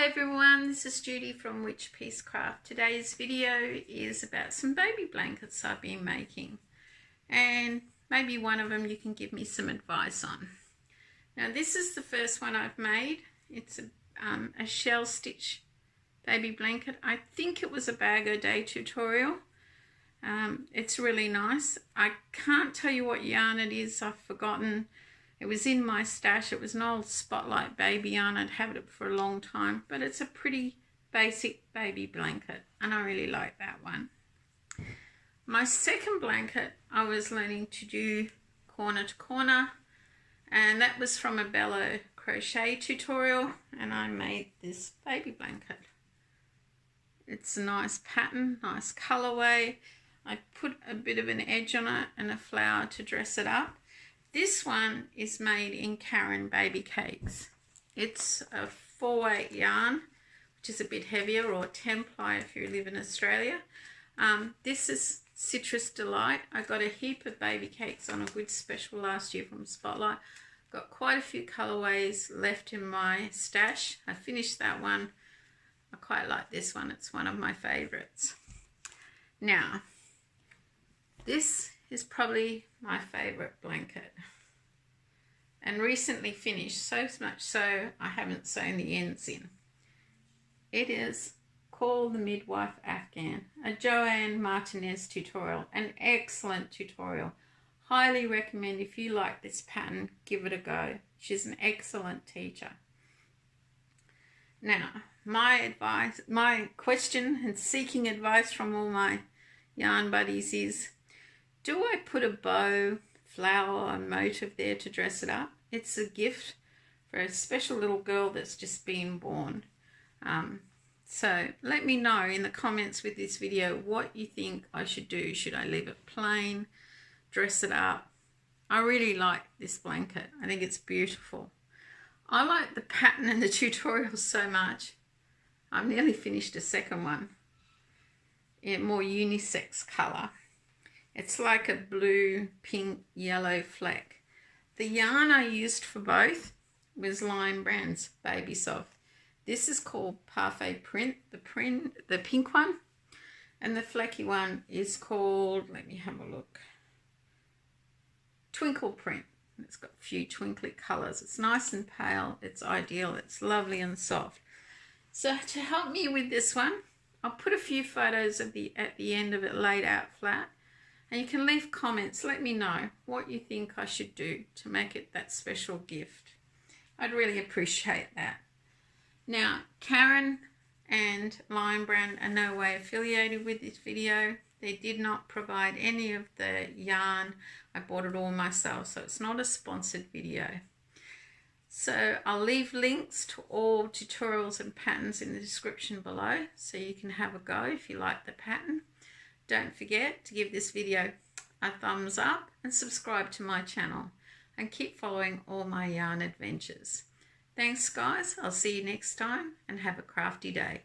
Hi everyone, this is Judy from Witch Peace Craft. Today's video is about some baby blankets I've been making, and maybe one of them you can give me some advice on. Now this is the first one I've made. It's a shell stitch baby blanket. I think it was a bag o' day tutorial. It's really nice. I can't tell you what yarn it is, I've forgotten. It was in my stash. It was an old Spotlight baby yarn. I'd had it for a long time, but it's a pretty basic baby blanket and I really like that one. My second blanket, I was learning to do corner to corner, and that was from a bellow crochet tutorial, and I made this baby blanket. It's a nice pattern, nice colorway. I put a bit of an edge on it and a flower to dress it up. This one is made in Karen Baby Cakes. It's a 4-weight yarn, which is a bit heavier, or 10-ply if you live in Australia. This is Citrus Delight. I got a heap of baby cakes on a good special last year from Spotlight. Got quite a few colorways left in my stash. I finished that one. I quite like this one. It's one of my favorites. Now, this is probably my favorite blanket, and recently finished, so much so I haven't sewn the ends in. It is called the Midwife Afghan, a Joanne Martinez tutorial, an excellent tutorial. Highly recommend. If you like this pattern, give it a go. She's an excellent teacher. Now, my question and seeking advice from all my yarn buddies is, do I put a bow, flower, or motif there to dress it up? It's a gift for a special little girl that's just been born. So let me know in the comments with this video what you think I should do. Should I leave it plain, dress it up? I really like this blanket. I think it's beautiful. I like the pattern and the tutorial so much. I've nearly finished a second one in more unisex colour. It's like a blue, pink, yellow fleck. The yarn I used for both was Lion Brand's Baby Soft. This is called Parfait Print, the pink one. And the flecky one is called, let me have a look, Twinkle Print. It's got a few twinkly colours. It's nice and pale. It's ideal. It's lovely and soft. So to help me with this one, I'll put a few photos of at the end of it laid out flat. And you can leave comments. Let me know what you think I should do to make it that special gift. I'd really appreciate that. Now, Karen and Lion Brand are no way affiliated with this video. They did not provide any of the yarn. I bought it all myself, so it's not a sponsored video. So I'll leave links to all tutorials and patterns in the description below, so you can have a go if you like the pattern. Don't forget to give this video a thumbs up and subscribe to my channel, and keep following all my yarn adventures. Thanks guys, I'll see you next time, and have a crafty day.